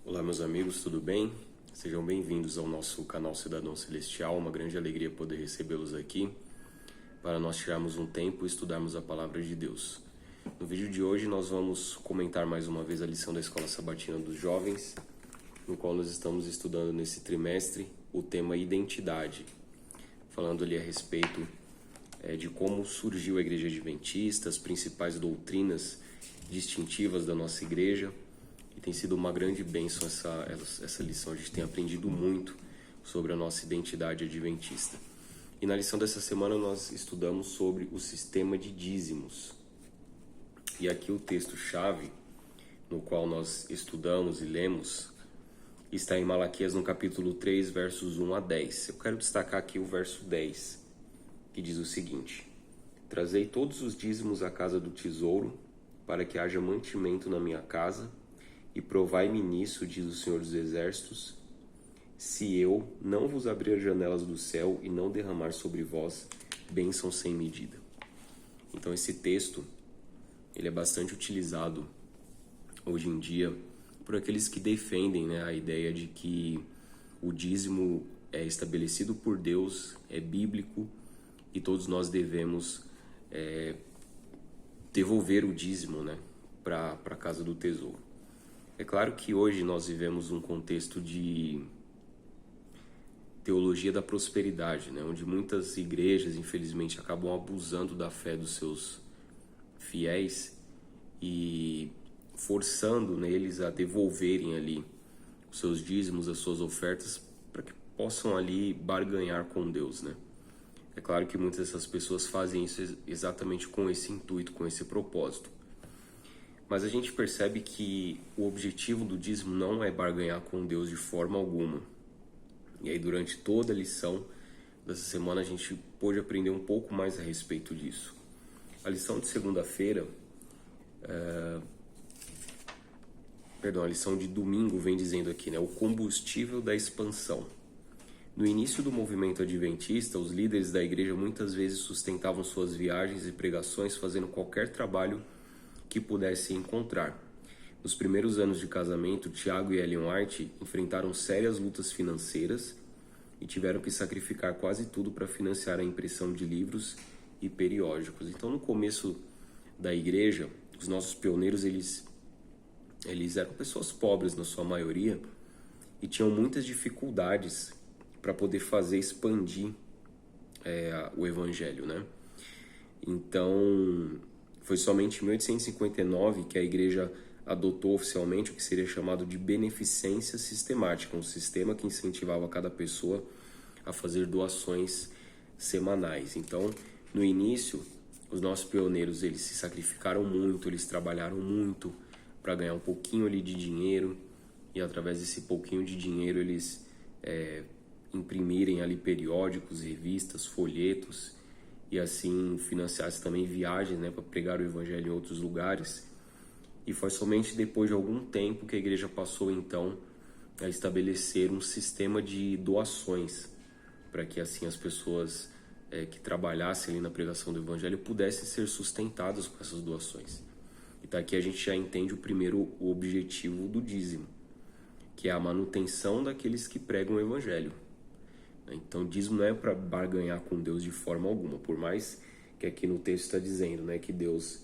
Olá, meus amigos, tudo bem? Sejam bem-vindos ao nosso canal Cidadão Celestial. Uma grande alegria poder recebê-los aqui para nós tirarmos um tempo e estudarmos a Palavra de Deus. No vídeo de hoje nós vamos comentar mais uma vez a lição da Escola Sabatina dos Jovens, no qual nós estamos estudando nesse trimestre o tema identidade, falando ali a respeito de como surgiu a Igreja Adventista, as principais doutrinas distintivas da nossa igreja. E tem sido uma grande bênção essa lição. A gente tem aprendido muito sobre a nossa identidade adventista. E na lição dessa semana nós estudamos sobre o sistema de dízimos. E aqui o texto-chave no qual nós estudamos e lemos está em Malaquias no capítulo 3, versos 1 a 10. Eu quero destacar aqui o verso 10, que diz o seguinte: Trazei todos os dízimos à casa do tesouro, para que haja mantimento na minha casa, e provai-me nisso, diz o Senhor dos Exércitos, se eu não vos abrir as janelas do céu e não derramar sobre vós bênção sem medida. Então esse texto, ele é bastante utilizado hoje em dia por aqueles que defendem, a ideia de que o dízimo é estabelecido por Deus, é bíblico e todos nós devemos devolver o dízimo, para a casa do tesouro. É claro que hoje nós vivemos um contexto de teologia da prosperidade, onde muitas igrejas, infelizmente, acabam abusando da fé dos seus fiéis e forçando neles a devolverem ali os seus dízimos, as suas ofertas, para que possam ali barganhar com Deus, É claro que muitas dessas pessoas fazem isso exatamente com esse intuito, com esse propósito. Mas a gente percebe que o objetivo do dízimo não é barganhar com Deus de forma alguma. E aí durante toda a lição dessa semana a gente pôde aprender um pouco mais a respeito disso. A lição de segunda-feira, a lição de domingo vem dizendo aqui, o combustível da expansão. No início do movimento adventista, os líderes da igreja muitas vezes sustentavam suas viagens e pregações fazendo qualquer trabalho que pudesse encontrar. Nos primeiros anos de casamento, Tiago e Ellen White enfrentaram sérias lutas financeiras e tiveram que sacrificar quase tudo para financiar a impressão de livros e periódicos. Então, no começo da igreja, os nossos pioneiros, eles eram pessoas pobres na sua maioria e tinham muitas dificuldades para poder fazer expandir o evangelho, Então, foi somente em 1859 que a igreja adotou oficialmente o que seria chamado de beneficência sistemática, um sistema que incentivava cada pessoa a fazer doações semanais. Então, no início, os nossos pioneiros, eles se sacrificaram muito, eles trabalharam muito para ganhar um pouquinho ali de dinheiro e através desse pouquinho de dinheiro eles imprimirem ali periódicos, revistas, folhetos e assim financiasse também viagens, para pregar o evangelho em outros lugares. E foi somente depois de algum tempo que a igreja passou então a estabelecer um sistema de doações, para que assim as pessoas que trabalhassem ali na pregação do evangelho pudessem ser sustentadas com essas doações. E daqui a gente já entende o objetivo do dízimo, que é a manutenção daqueles que pregam o evangelho. Então, dízimo não é para barganhar com Deus de forma alguma, por mais que aqui no texto está dizendo, que Deus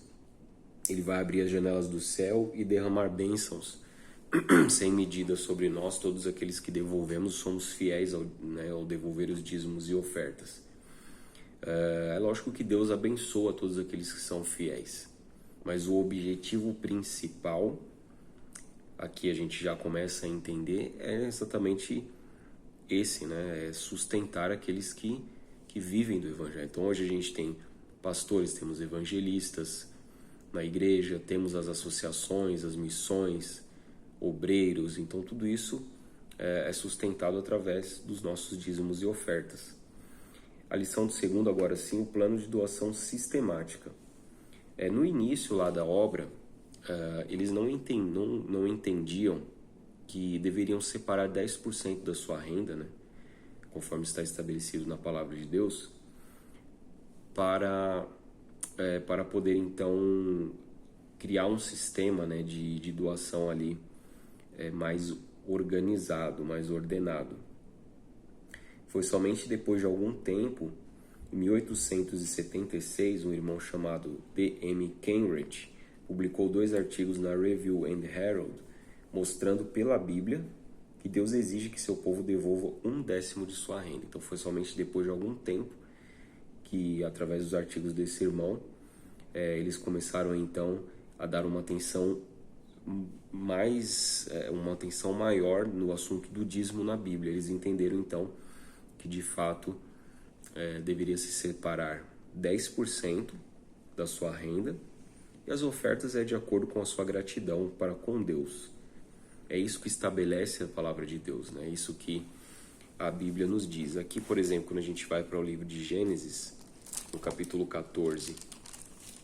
ele vai abrir as janelas do céu e derramar bênçãos sem medida sobre nós, todos aqueles que devolvemos somos fiéis ao devolver os dízimos e ofertas. É lógico que Deus abençoa todos aqueles que são fiéis, mas o objetivo principal, aqui a gente já começa a entender, é exatamente esse, é sustentar aqueles que vivem do evangelho. Então hoje a gente tem pastores, temos evangelistas na igreja, temos as associações, as missões, obreiros, então tudo isso é sustentado através dos nossos dízimos e ofertas. A lição do segundo, agora sim, o plano de doação sistemática. No início lá da obra, eles não entendiam que deveriam separar 10% da sua renda, conforme está estabelecido na palavra de Deus, para poder então criar um sistema de doação ali mais organizado, mais ordenado. Foi somente depois de algum tempo, em 1876, um irmão chamado D.M. Kenridge publicou 2 artigos na Review and Herald, mostrando pela Bíblia que Deus exige que seu povo devolva 1/10 de sua renda. Então foi somente depois de algum tempo que, através dos artigos desse irmão, eles começaram então a dar uma atenção maior no assunto do dízimo na Bíblia. Eles entenderam então que de fato deveria se separar 10% da sua renda, e as ofertas é de acordo com a sua gratidão para com Deus. É isso que estabelece a palavra de Deus, né? É isso que a Bíblia nos diz. Aqui, por exemplo, quando a gente vai para o livro de Gênesis, no capítulo 14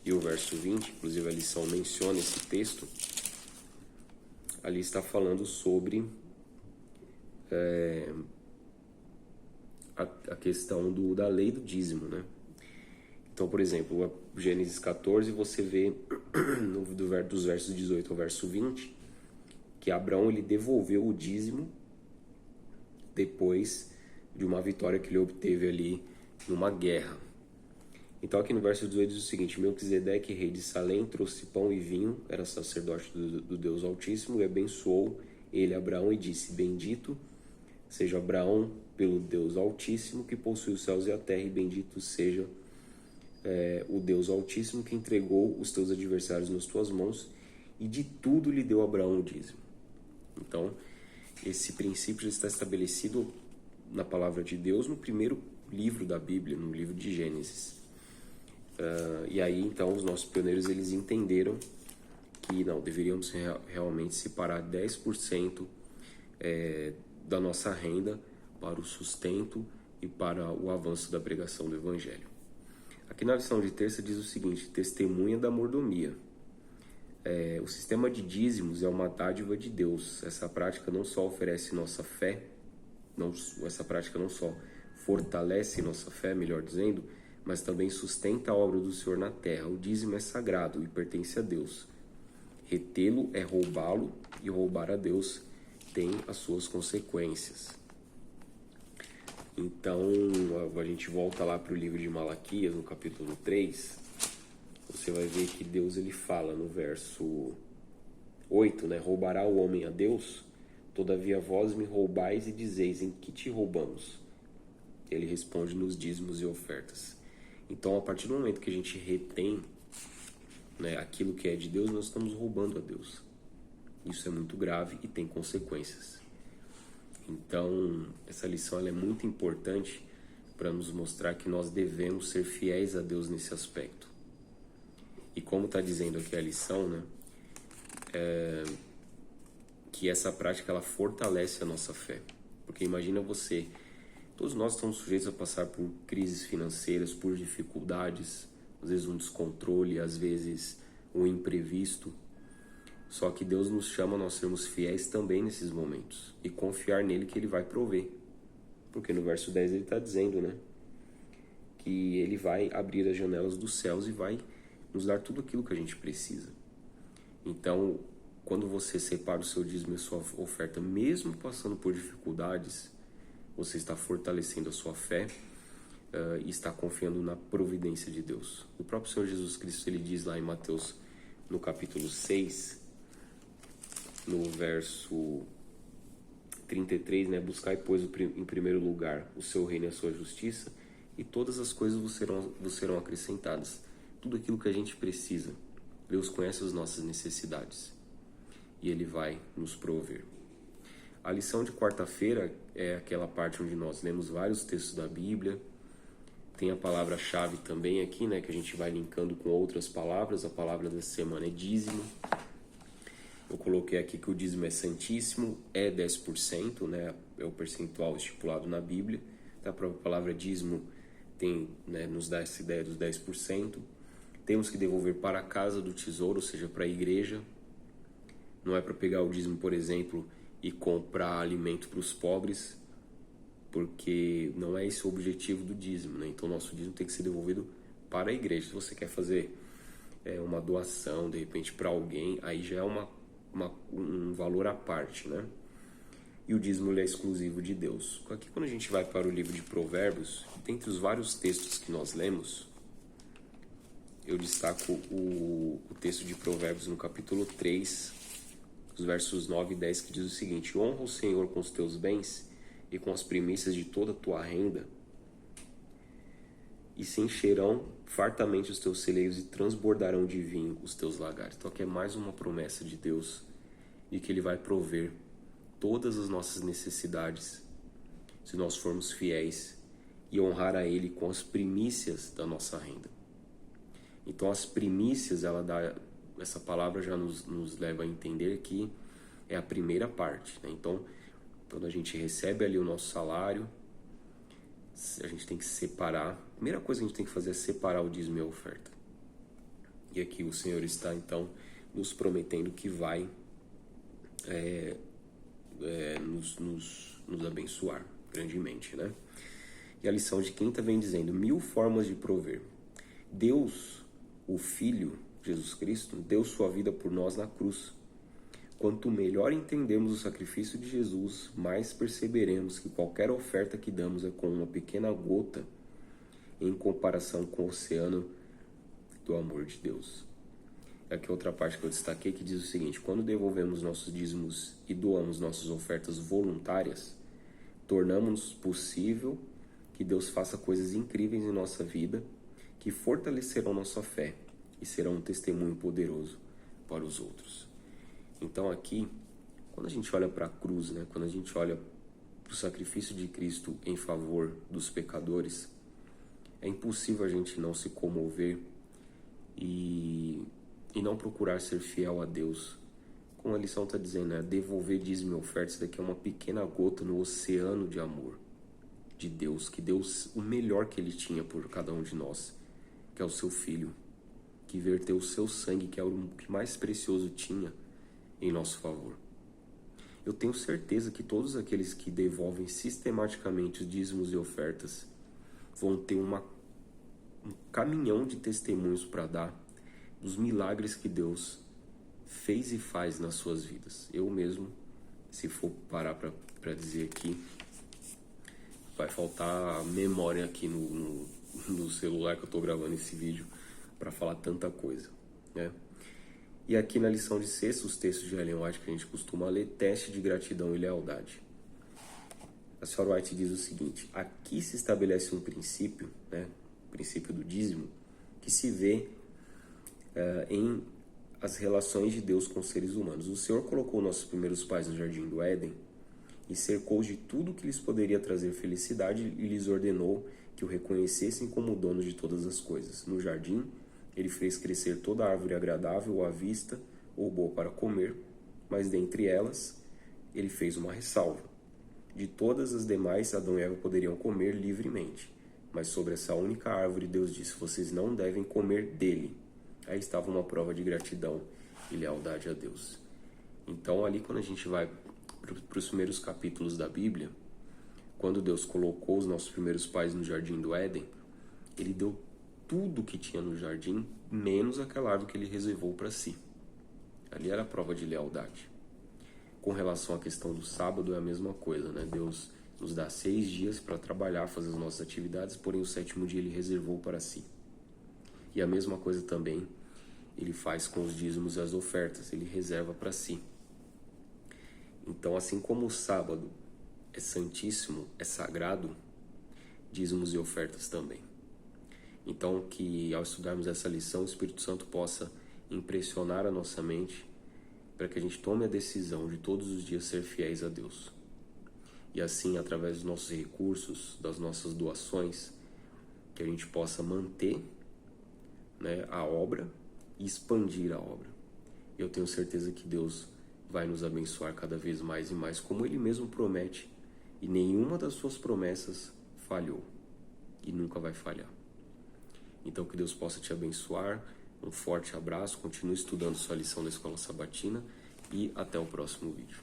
e o verso 20, inclusive a lição menciona esse texto, ali está falando sobre a questão da lei do dízimo, né? Então, por exemplo, Gênesis 14, você vê dos versos 18 ao verso 20, que Abraão ele devolveu o dízimo depois de uma vitória que ele obteve ali numa guerra. Então aqui no verso 18 diz o seguinte: Melquisedeque, rei de Salém, trouxe pão e vinho, era sacerdote do Deus Altíssimo, e abençoou ele Abraão e disse: Bendito seja Abraão pelo Deus Altíssimo, que possui os céus e a terra, e bendito seja o Deus Altíssimo, que entregou os teus adversários nas tuas mãos, e de tudo lhe deu Abraão o dízimo. Então, esse princípio já está estabelecido na palavra de Deus no primeiro livro da Bíblia, no livro de Gênesis. E aí, então, os nossos pioneiros eles entenderam que não, deveríamos realmente separar 10% da nossa renda para o sustento e para o avanço da pregação do Evangelho. Aqui na lição de terça diz o seguinte: testemunha da mordomia. O sistema de dízimos é uma dádiva de Deus. Essa prática não só oferece nossa fé, essa prática não só fortalece nossa fé, melhor dizendo, mas também sustenta a obra do Senhor na terra. O dízimo é sagrado e pertence a Deus. Retê-lo é roubá-lo, e roubar a Deus tem as suas consequências. Então, a gente volta lá para o livro de Malaquias, no capítulo 3, você vai ver que Deus ele fala no verso 8, né? Roubará o homem a Deus? Todavia vós me roubais e dizeis: em que te roubamos? Ele responde: nos dízimos e ofertas. Então, a partir do momento que a gente retém, né, aquilo que é de Deus, nós estamos roubando a Deus. Isso é muito grave e tem consequências. Então, essa lição ela é muito importante para nos mostrar que nós devemos ser fiéis a Deus nesse aspecto. E como está dizendo aqui a lição, né, que essa prática ela fortalece a nossa fé. Porque imagina você, todos nós estamos sujeitos a passar por crises financeiras, por dificuldades, às vezes um descontrole, às vezes um imprevisto. Só que Deus nos chama a nós sermos fiéis também nesses momentos e confiar nele que ele vai prover. Porque no verso 10 ele está dizendo, né, que ele vai abrir as janelas dos céus e vai nos dar tudo aquilo que a gente precisa. Então, quando você separa o seu dízimo e a sua oferta, mesmo passando por dificuldades, você está fortalecendo a sua fé e está confiando na providência de Deus. O próprio Senhor Jesus Cristo ele diz lá em Mateus, no capítulo 6, no verso 33, né? Buscai, pois, em primeiro lugar o seu reino e a sua justiça, e todas as coisas vos serão acrescentadas. Tudo aquilo que a gente precisa. Deus conhece as nossas necessidades e Ele vai nos prover. A lição de quarta-feira é aquela parte onde nós lemos vários textos da Bíblia. Tem a palavra-chave também aqui, né, que a gente vai linkando com outras palavras. A palavra da semana é dízimo. Eu coloquei aqui que o dízimo é santíssimo, é 10%, né, é o percentual estipulado na Bíblia. A própria palavra dízimo tem, né, nos dá essa ideia dos 10%. Temos que devolver para a casa do tesouro, ou seja, para a igreja. Não é para pegar o dízimo, por exemplo, e comprar alimento para os pobres, porque não é esse o objetivo do dízimo, né? Então, nosso dízimo tem que ser devolvido para a igreja. Se você quer fazer uma doação, de repente, para alguém, aí já é uma um valor à parte, né? E o dízimo ele é exclusivo de Deus. Aqui, quando a gente vai para o livro de Provérbios, dentre os vários textos que nós lemos, eu destaco o texto de Provérbios no capítulo 3, os versos 9 e 10, que diz o seguinte: honra o Senhor com os teus bens e com as primícias de toda a tua renda, e se encherão fartamente os teus celeiros e transbordarão de vinho os teus lagares. Então aqui é mais uma promessa de Deus de que Ele vai prover todas as nossas necessidades se nós formos fiéis e honrar a Ele com as primícias da nossa renda. Então as primícias, essa palavra já nos leva a entender que é a primeira parte, né? Então, quando a gente recebe ali o nosso salário, a gente tem que separar. A primeira coisa que a gente tem que fazer é separar o dízimo e a oferta. E aqui o Senhor está, então, nos prometendo que vai nos abençoar grandemente, né? E a lição de quinta vem dizendo: 1000 formas de prover. Deus, o Filho, Jesus Cristo, deu sua vida por nós na cruz. Quanto melhor entendemos o sacrifício de Jesus, mais perceberemos que qualquer oferta que damos é como uma pequena gota em comparação com o oceano do amor de Deus. Aqui outra parte que eu destaquei que diz o seguinte: quando devolvemos nossos dízimos e doamos nossas ofertas voluntárias, tornamos possível que Deus faça coisas incríveis em nossa vida, que fortalecerão nossa fé e serão um testemunho poderoso para os outros. Então aqui, quando a gente olha para a cruz, né, quando a gente olha para o sacrifício de Cristo em favor dos pecadores, é impossível a gente não se comover e não procurar ser fiel a Deus. Como a lição está dizendo, né, devolver dízimo e oferta, isso daqui é uma pequena gota no oceano de amor de Deus, que deu o melhor que Ele tinha por cada um de nós, que é o seu Filho, que verteu o seu sangue, que é o que mais precioso tinha, em nosso favor. Eu tenho certeza que todos aqueles que devolvem sistematicamente os dízimos e ofertas vão ter um caminhão de testemunhos para dar dos milagres que Deus fez e faz nas suas vidas. Eu mesmo, se for parar para dizer aqui, vai faltar memória aqui no celular que eu estou gravando esse vídeo para falar tanta coisa, né? E aqui na lição de sexta, os textos de Ellen White que a gente costuma ler: teste de gratidão e lealdade. A senhora White diz o seguinte: aqui se estabelece um princípio, né, o princípio do dízimo, que se vê em as relações de Deus com os seres humanos. O Senhor colocou nossos primeiros pais no jardim do Éden e cercou de tudo que lhes poderia trazer felicidade e lhes ordenou que o reconhecessem como dono de todas as coisas. No jardim, Ele fez crescer toda árvore agradável à vista ou boa para comer, mas dentre elas Ele fez uma ressalva. De todas as demais, Adão e Eva poderiam comer livremente, mas sobre essa única árvore Deus disse: vocês não devem comer dele. Aí estava uma prova de gratidão e lealdade a Deus. Então ali, quando a gente vai para os primeiros capítulos da Bíblia, quando Deus colocou os nossos primeiros pais no jardim do Éden, Ele deu tudo que tinha no jardim, menos aquela árvore que Ele reservou para si. Ali era a prova de lealdade. Com relação à questão do sábado, é a mesma coisa, né? Deus nos dá 6 dias para trabalhar, fazer as nossas atividades, porém o 7º dia Ele reservou para si. E a mesma coisa também Ele faz com os dízimos e as ofertas, Ele reserva para si. Então, assim como o sábado é santíssimo, é sagrado, dízimos e ofertas também. Então, que ao estudarmos essa lição, o Espírito Santo possa impressionar a nossa mente para que a gente tome a decisão de todos os dias ser fiéis a Deus. E assim, através dos nossos recursos, das nossas doações, que a gente possa manter, né, a obra e expandir a obra. Eu tenho certeza que Deus vai nos abençoar cada vez mais e mais, como Ele mesmo promete, e nenhuma das suas promessas falhou e nunca vai falhar. Então que Deus possa te abençoar. Um forte abraço, continue estudando sua lição da Escola Sabatina e até o próximo vídeo.